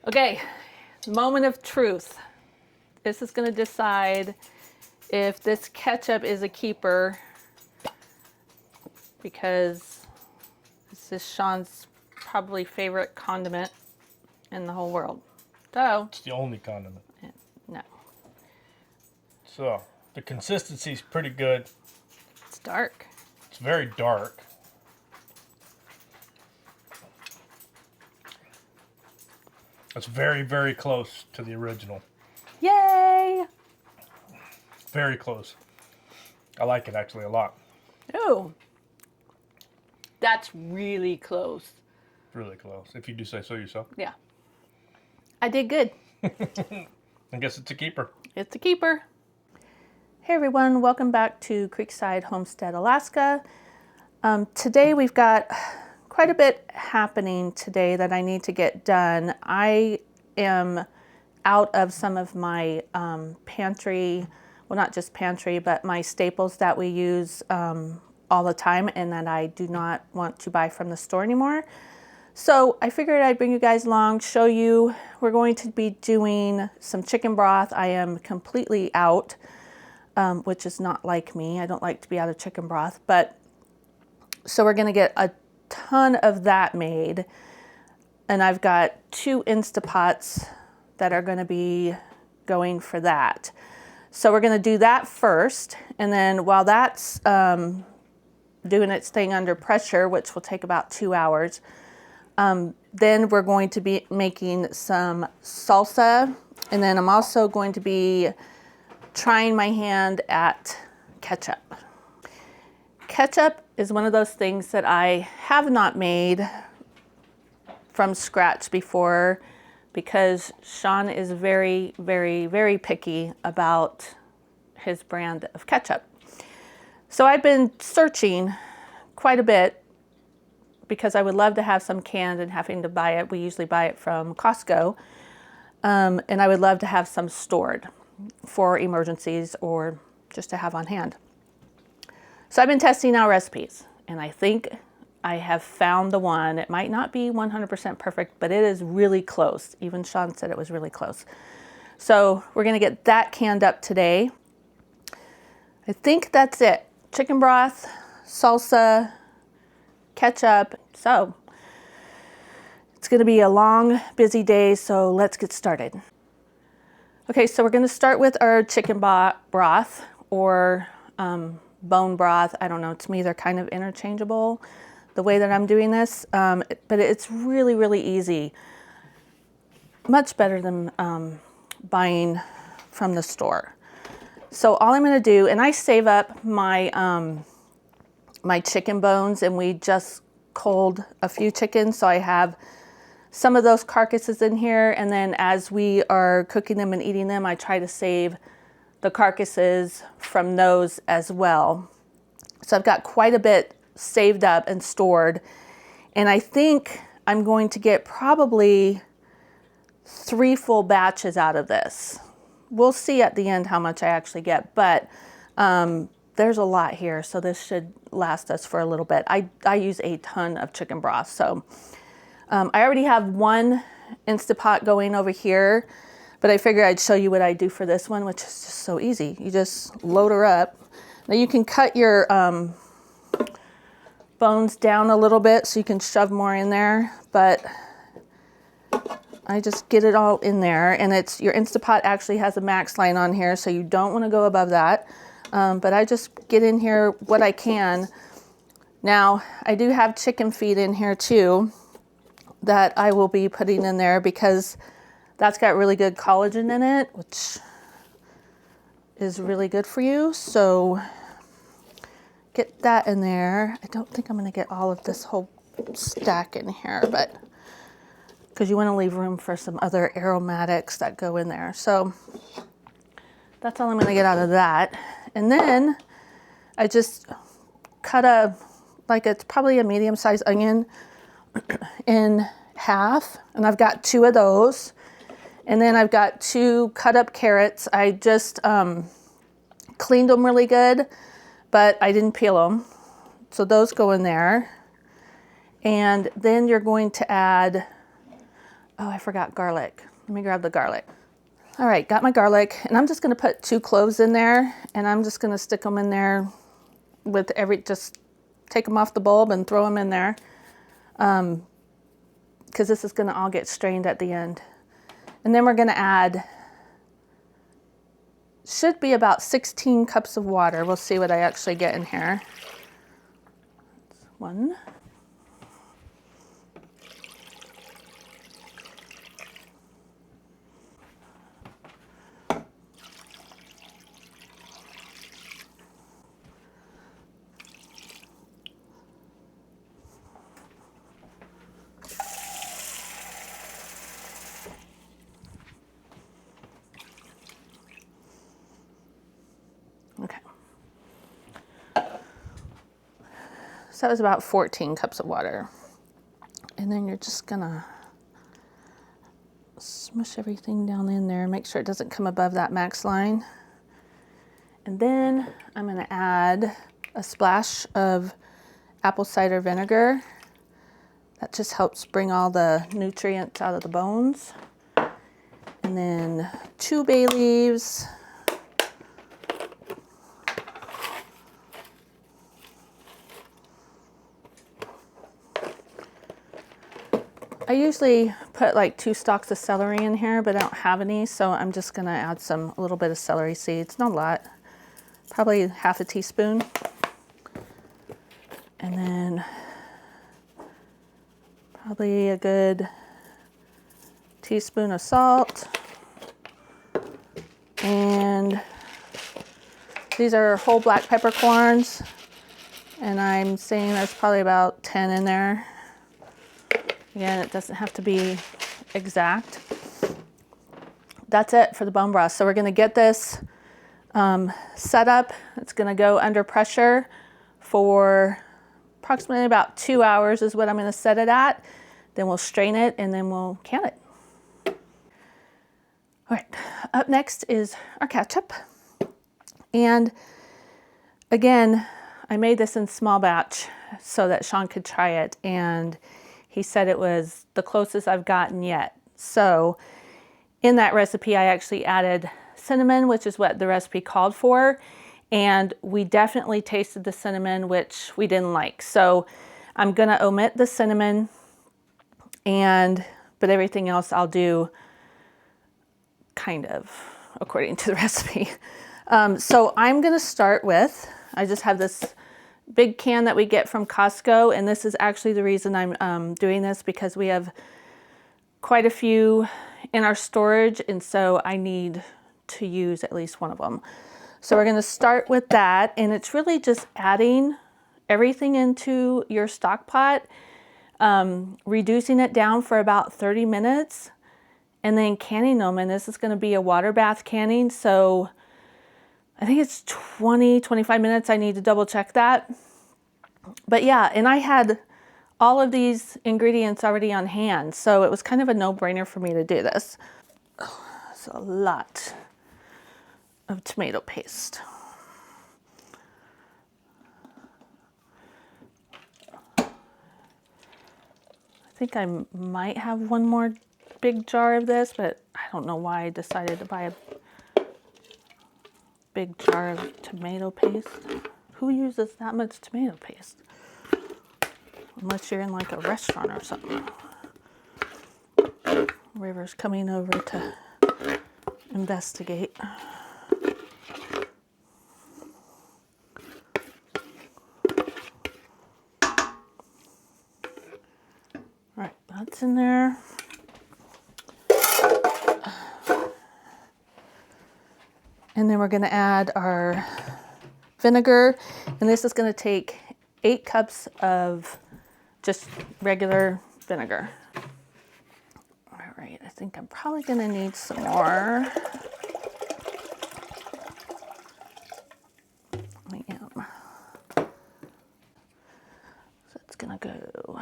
Okay, moment of truth. This is going to decide if this ketchup is a keeper, because this is Sean's probably favorite condiment in the whole world. So, It's the only condiment. no, So, the consistency's pretty good. it's dark. It's very dark. It's very, very close to the original. Yay! Very close. I like it actually a lot. Oh, that's really close. Really close, if you do say so yourself. Yeah. I did good. I guess it's a keeper. It's a keeper. Hey everyone, welcome back to Creekside Homestead, Alaska. Today we've got quite a bit happening today that I need to get done. I am out of some of my pantry, well not just pantry, but my staples that we use all the time and that I do not want to buy from the store anymore. So I figured I'd bring you guys along, show you. We're going to be doing some chicken broth. I am completely out, which is not like me. I don't like to be out of chicken broth, but so we're gonna get a ton of that made. And I've got 2 Instapots that are gonna be going for that. So we're gonna do that first. And then while that's doing its thing under pressure, which will take about 2 hours, then we're going to be making some salsa. And then I'm also going to be trying my hand at ketchup. Ketchup is one of those things that I have not made from scratch before because Sean is very, very, very picky about his brand of ketchup. So I've been searching quite a bit because I would love to have some canned and having to buy it. We usually buy it from Costco. And I would love to have some stored for emergencies or just to have on hand. So I've been testing out recipes and I think I have found the one. It might not be 100% perfect, but it is really close. Even Sean said it was really close. So we're gonna get that canned up today. I think that's it. Chicken broth, salsa, ketchup. So it's gonna be a long, busy day, so let's get started. Okay, so we're gonna start with our chicken broth or bone broth. I don't know, to me they're kind of interchangeable the way that I'm doing this, but it's really, really easy. Much better than buying from the store. So all I'm gonna do, and I save up my my chicken bones, and we just cold a few chickens, so I have some of those carcasses in here, and then as we are cooking them and eating them, I try to save the carcasses from those as well. So I've got quite a bit saved up and stored, and I think I'm going to get probably 3 full batches out of this. We'll see at the end how much I actually get, but there's a lot here, so this should last us for a little bit. I use a ton of chicken broth, so I already have 1 Instapot going over here, but I figured I'd show you what I do for this one, which is just so easy. You just load her up. Now you can cut your bones down a little bit so you can shove more in there, but I just get it all in there, and it's your Instapot actually has a max line on here, so you don't want to go above that. But I just get in here what I can. Now, I do have chicken feed in here too that I will be putting in there because that's got really good collagen in it, which is really good for you. So get that in there. I don't think I'm going to get all of this whole stack in here, but because you want to leave room for some other aromatics that go in there. So that's all I'm going to get out of that. And then I just cut like it's probably a medium-sized onion in half, and I've got 2 of those. And then I've got 2 cut up carrots. I just cleaned them really good, but I didn't peel them. So those go in there. And then you're going to add Oh, I forgot garlic. Let me grab the garlic. All right, got my garlic, and I'm just gonna put 2 cloves in there, and I'm just gonna stick them in there with just take them off the bulb and throw them in there, because this is gonna all get strained at the end. And then we're gonna add, should be about 16 cups of water. We'll see what I actually get in here. That's 1. Okay. So that was about 14 cups of water. And then you're just gonna smush everything down in there, make sure it doesn't come above that max line. And then I'm gonna add a splash of apple cider vinegar. That just helps bring all the nutrients out of the bones. And then 2 bay leaves. I usually put like 2 stalks of celery in here, but I don't have any, so I'm just gonna add a little bit of celery seeds, not a lot, probably half a teaspoon. And then probably a good teaspoon of salt. And these are whole black peppercorns, and I'm saying there's probably about 10 in there. Again, it doesn't have to be exact. That's it for the bone broth. So we're gonna get this set up. It's gonna go under pressure for approximately about 2 hours is what I'm gonna set it at. Then we'll strain it and then we'll can it. All right, up next is our ketchup. And again, I made this in small batch so that Sean could try it, and he said it was the closest I've gotten yet. So in that recipe, I actually added cinnamon, which is what the recipe called for. And we definitely tasted the cinnamon, which we didn't like. So I'm gonna omit the cinnamon, but everything else I'll do kind of according to the recipe. So I'm gonna start with, I just have this big can that we get from Costco, and this is actually the reason I'm doing this, because we have quite a few in our storage, and so I need to use at least one of them. So we're gonna start with that, and it's really just adding everything into your stock pot, reducing it down for about 30 minutes, and then canning them. And this is gonna be a water bath canning, so I think it's 20, 25 minutes. I need to double check that. But yeah, and I had all of these ingredients already on hand, so it was kind of a no-brainer for me to do this. Oh, it's a lot of tomato paste. I think I might have one more big jar of this, but I don't know why I decided to buy a big jar of tomato paste. Who uses that much tomato paste? Unless you're in like a restaurant or something. River's coming over to investigate. All right, that's in there. And then we're gonna add our vinegar, and this is gonna take 8 cups of just regular vinegar. All right, I think I'm probably gonna need some more. I am. So it's gonna go.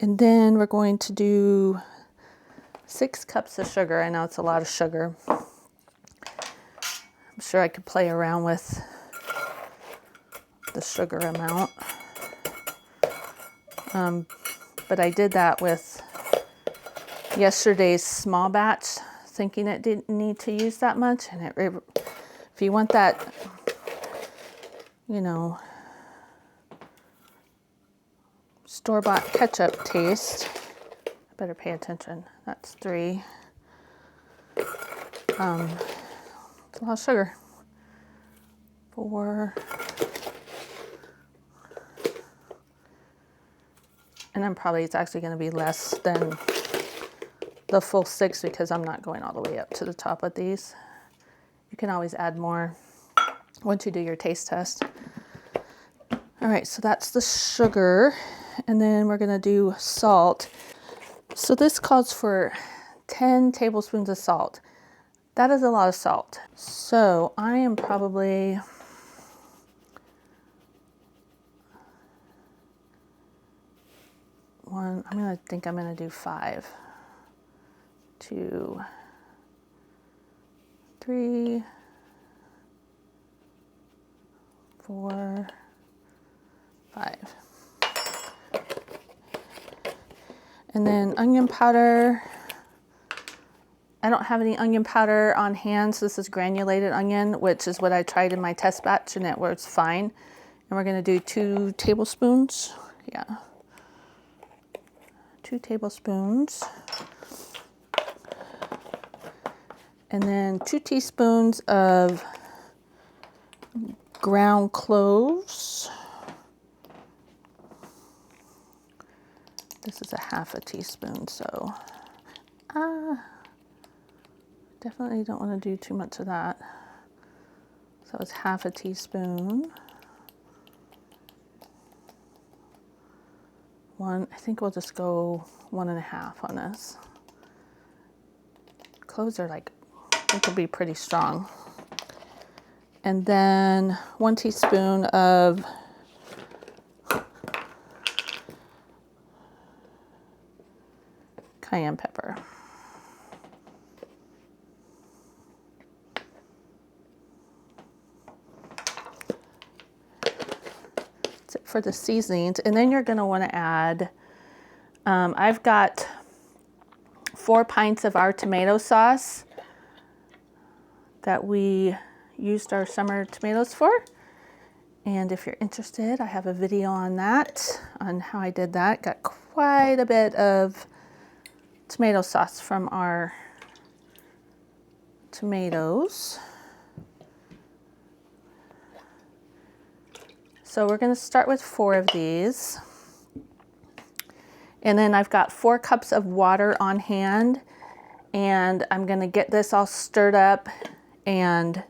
And then we're going to do 6 cups of sugar. I know it's a lot of sugar. I'm sure I could play around with the sugar amount. But I did that with yesterday's small batch, thinking it didn't need to use that much. And if you want that, you know, store-bought ketchup taste, I better pay attention. That's 3. It's a lot of sugar. 4. And then probably it's actually going to be less than the full 6 because I'm not going all the way up to the top of these. You can always add more once you do your taste test. All right, so that's the sugar. And then we're going to do salt. So this calls for 10 tablespoons of salt. That is a lot of salt. So I am probably I'm going to do 5, 2, 3, 4, 5. And then onion powder. I don't have any onion powder on hand, so this is granulated onion, which is what I tried in my test batch and it works fine. And we're going to do 2 tablespoons. Yeah. 2 tablespoons. And then 2 teaspoons of ground cloves. This is a half a teaspoon, so definitely don't want to do too much of that. So it's half a teaspoon. I think we'll just go 1.5 on this. Cloves are like, they could be pretty strong. And then 1 teaspoon of cayenne pepper. That's it for the seasonings. And then you're going to want to add, I've got 4 pints of our tomato sauce that we used our summer tomatoes for. And if you're interested, I have a video on that, on how I did that. Got quite a bit of tomato sauce from our tomatoes. So we're going to start with 4 of these. And then I've got 4 cups of water on hand. And I'm going to get this all stirred up. And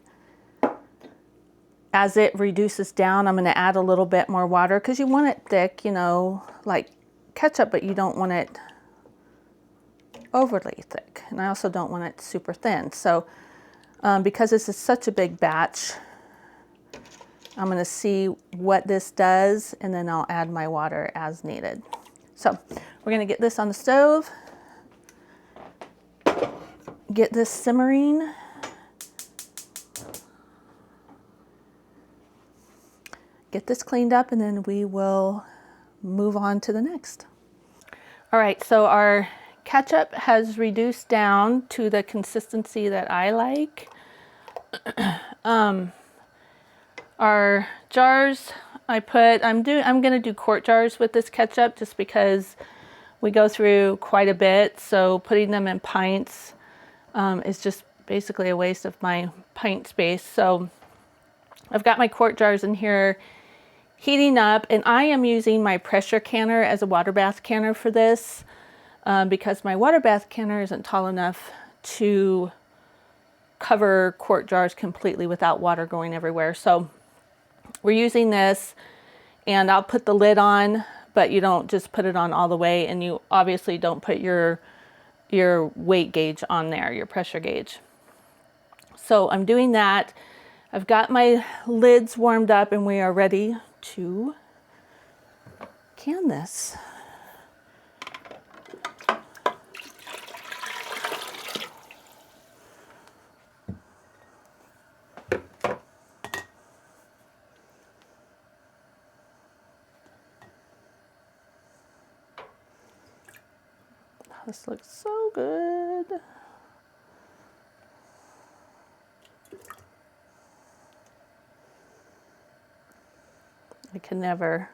as it reduces down, I'm going to add a little bit more water because you want it thick, you know, like ketchup, but you don't want it overly thick. And I also don't want it super thin. So because this is such a big batch, I'm going to see what this does, and then I'll add my water as needed. So we're going to get this on the stove, get this simmering. Get this cleaned up, and then we will move on to the next. All right, so our ketchup has reduced down to the consistency that I like. Our jars, I'm gonna do quart jars with this ketchup just because we go through quite a bit. So putting them in pints is just basically a waste of my pint space. So I've got my quart jars in here heating up, and I am using my pressure canner as a water bath canner for this because my water bath canner isn't tall enough to cover quart jars completely without water going everywhere. So we're using this, and I'll put the lid on, but you don't just put it on all the way, and you obviously don't put your weight gauge on there, your pressure gauge. So I'm doing that. I've got my lids warmed up, and we are ready to can this. This looks so good. I can never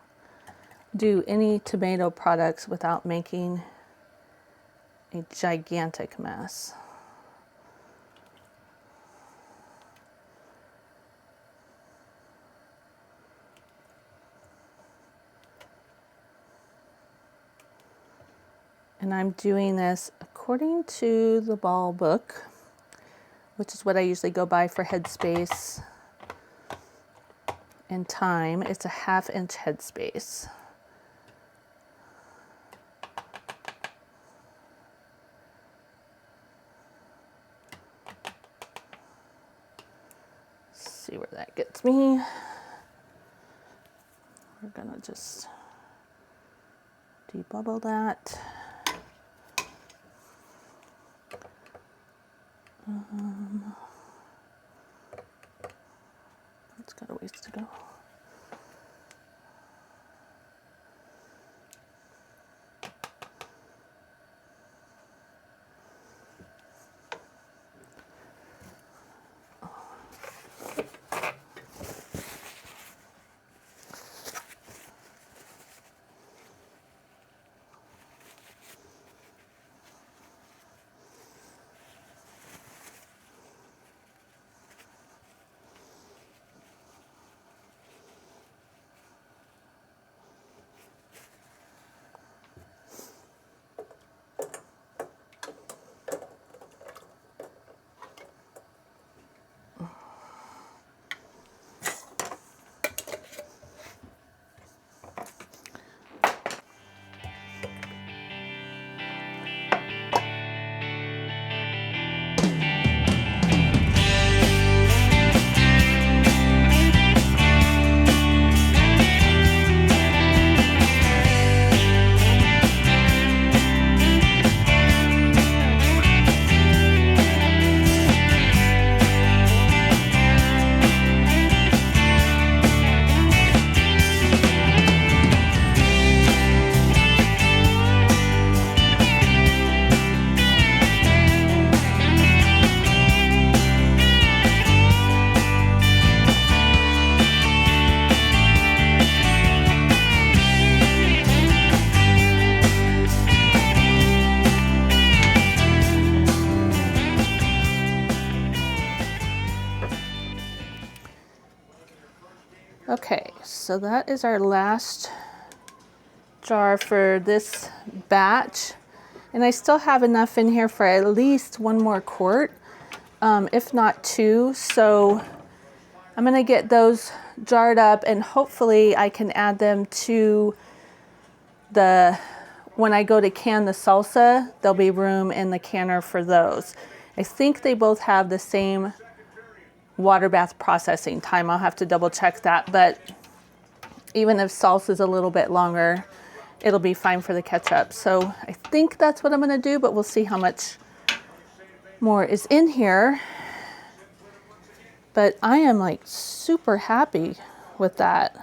do any tomato products without making a gigantic mess. And I'm doing this according to the ball book, which is what I usually go by for headspace and time. It's a 1/2 inch headspace. See where that gets me. We're gonna just debubble that. It's got a ways to go. Okay, so that is our last jar for this batch. And I still have enough in here for at least 1 more quart, if not 2. So I'm gonna get those jarred up and hopefully I can add them to when I go to can the salsa, there'll be room in the canner for those. I think they both have the same water bath processing time. I'll have to double check that, but even if salsa is a little bit longer, it'll be fine for the ketchup. So I think that's what I'm gonna do, but we'll see how much more is in here. But I am like super happy with that.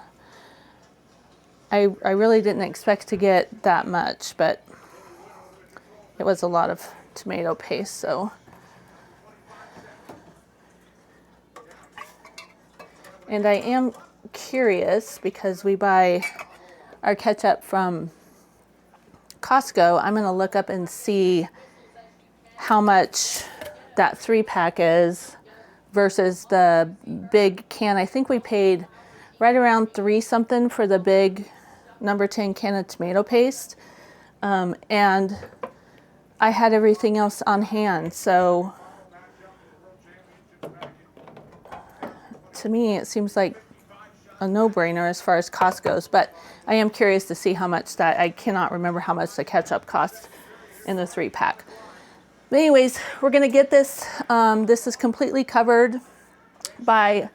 I really didn't expect to get that much, but it was a lot of tomato paste, so. And I am curious because we buy our ketchup from Costco. I'm gonna look up and see how much that 3-pack is versus the big can. I think we paid right around 3 something for the big number 10 can of tomato paste. And I had everything else on hand. So to me, it seems like a no-brainer as far as cost goes, but I am curious to see how much that, I cannot remember how much the ketchup costs in the 3-pack. But anyways, we're gonna get this. This is completely covered by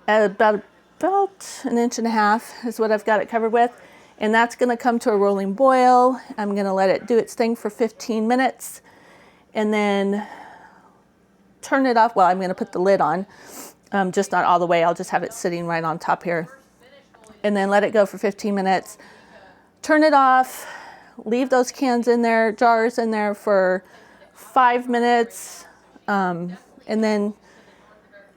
about 1.5 inches is what I've got it covered with. And that's gonna come to a rolling boil. I'm gonna let it do its thing for 15 minutes and then turn it off. Well, I'm gonna put the lid on, just not all the way. I'll just have it sitting right on top here. And then let it go for 15 minutes. Turn it off, leave those cans in there, jars in there for 5 minutes, and then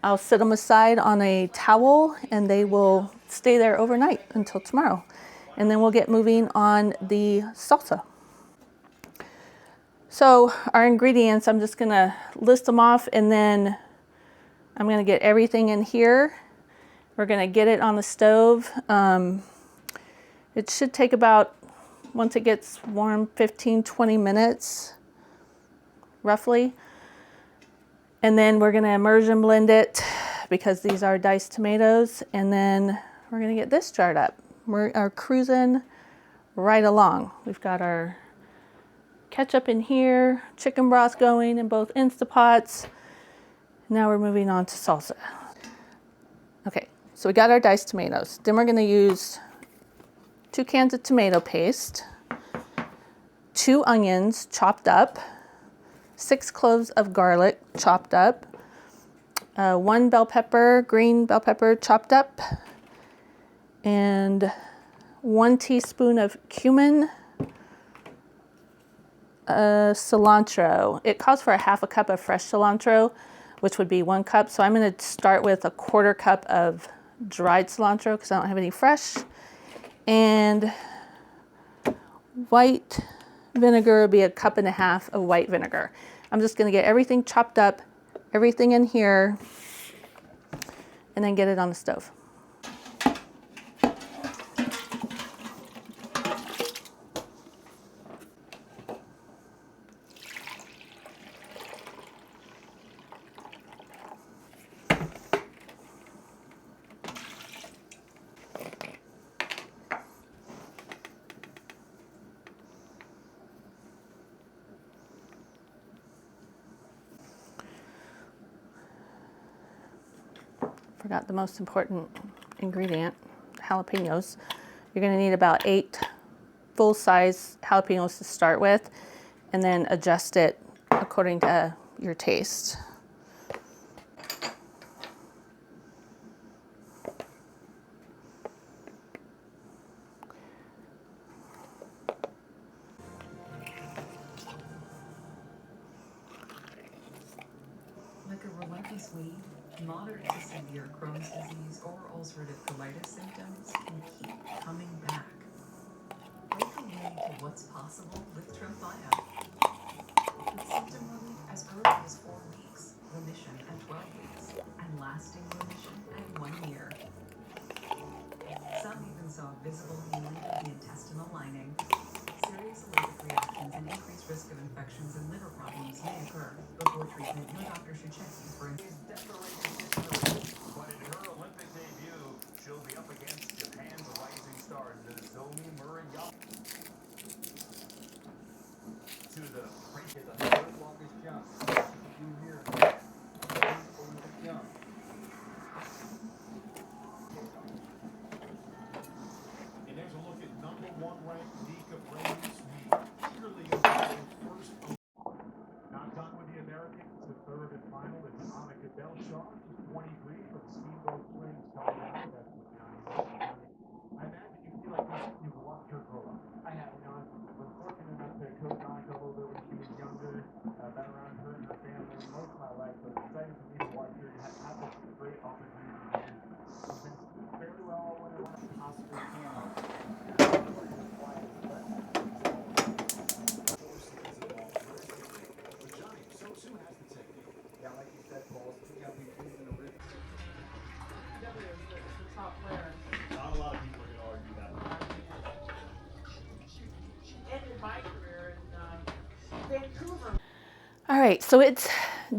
I'll set them aside on a towel and they will stay there overnight until tomorrow. And then we'll get moving on the salsa. So our ingredients, I'm just gonna list them off and then I'm gonna get everything in here. We're gonna get it on the stove. It should take about, once it gets warm, 15-20 minutes, roughly. And then we're gonna immersion blend it because these are diced tomatoes. And then we're gonna get this jarred up. We are cruising right along. We've got our ketchup in here, chicken broth going in both Instapots. Now we're moving on to salsa. Okay, so we got our diced tomatoes. Then we're gonna use 2 cans of tomato paste, 2 onions chopped up, 6 cloves of garlic chopped up, 1 bell pepper, green bell pepper chopped up, and 1 teaspoon of cumin, cilantro. It calls for a 1/2 cup of fresh cilantro, which would be 1 cup. So I'm going to start with a 1/4 cup of dried cilantro because I don't have any fresh. And white vinegar would be a 1.5 cups of white vinegar. I'm just going to get everything chopped up, everything in here, and then get it on the stove. Forgot the most important ingredient, jalapenos. You're going to need about 8 full-size jalapenos to start with, and then adjust it according to your taste. Like a relentless weed, moderate to severe Crohn's disease or ulcerative colitis symptoms can keep coming back. Break away to what's possible with Tremfya. With symptom relief as early as 4 weeks, remission at 12 weeks, and lasting remission at 1 year. Some even saw visible healing of the intestinal lining. Serious allergic reactions and increased risk of infections and liver problems may occur. Before treatment, your doctor should check you for But in her Olympic debut, she'll be up against Japan's rising star, Nozomi Murayama. To the break at the longest jump. You here. Olympic jump. And there's a look at #1 ranked Nika Brady's cheerleading first. Not done with the Americans. The third and final is Monica Belshaw. She's 23 from Steamboat Springs, Colorado. That's the county. I imagine you feel like you've watched her grow up. I have. You know, I'm fortunate enough to coach Monica a little bit when she was younger. Been around her and her family most of my life, so it's exciting for me to watch her have this great opportunity. She's been fairly well when it was possibly can. Yeah, like you said, Paul, you got to be pleasing the rhythm. Not a lot of people are going to argue that. Ended my career in Vancouver. All right, so it's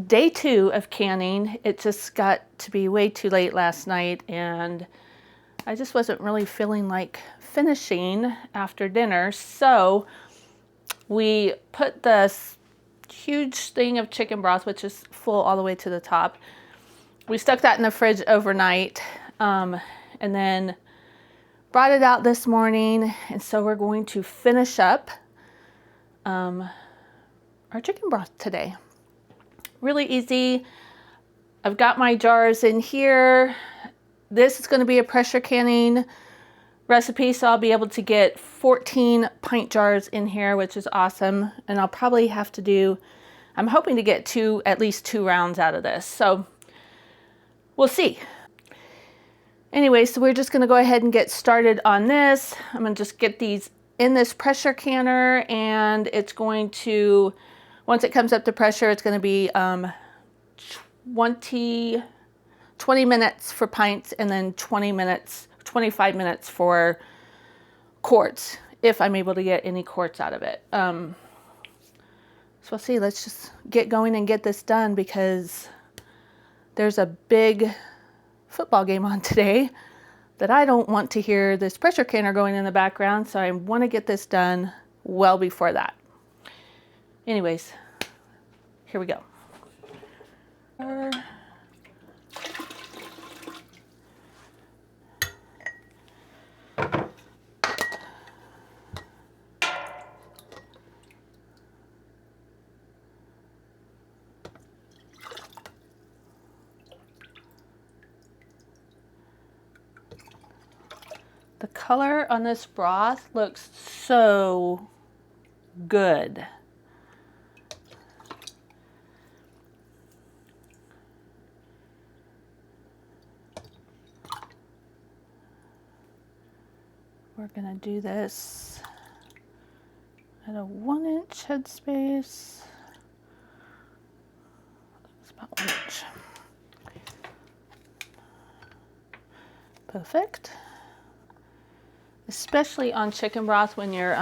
day 2 of canning. It just got to be way too late last night, and I just wasn't really feeling like finishing after dinner. So we put this huge thing of chicken broth, which is full all the way to the top. We stuck that in the fridge overnight, and then brought it out this morning. And so we're going to finish up our chicken broth today. Really easy. I've got my jars in here. This is going to be a pressure canning recipe, so I'll be able to get 14 pint jars in here, which is awesome. And I'll probably have to do, I'm hoping to get at least two rounds out of this. So we'll see. Anyway, so we're just gonna go ahead and get started on this. I'm gonna just get these in this pressure canner, and it's going to, once it comes up to pressure, it's gonna be 20 minutes for pints, and then 25 minutes for quarts, if I'm able to get any quarts out of it. So we'll see. Let's just get going and get this done, because there's a big football game on today that I don't want to hear this pressure canner going in the background, so I want to get this done well before that. Anyways, here we go. The color on this broth looks so good. We're gonna do this at a 1-inch headspace. It's about 1 inch. Perfect. Especially on chicken broth, when you're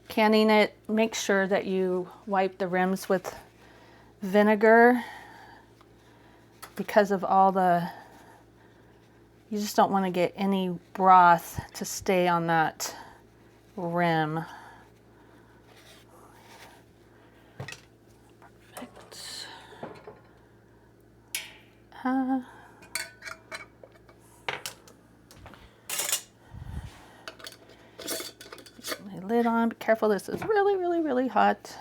canning it, make sure that you wipe the rims with vinegar, because of all the, you just don't want to get any broth to stay on that rim. Perfect. My lid on. Be careful, this is really, really, really hot.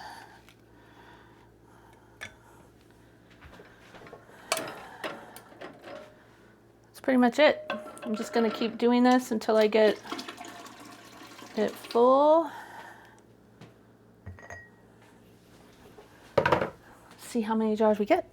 That's pretty much it. I'm just going to keep doing this until I get it full. See how many jars we get.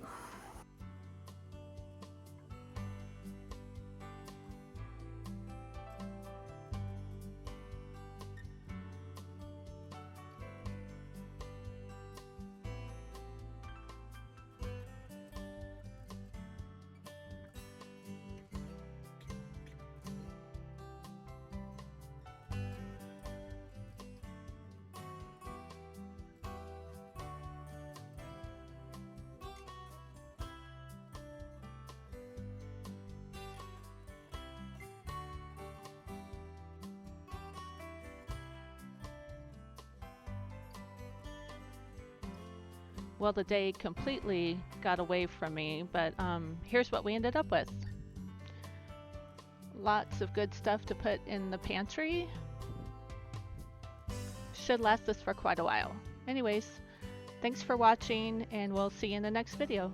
Well, the day completely got away from me, but here's what we ended up with. Lots of good stuff to put in the pantry. Should last us for quite a while. Anyways, thanks for watching, and we'll see you in the next video.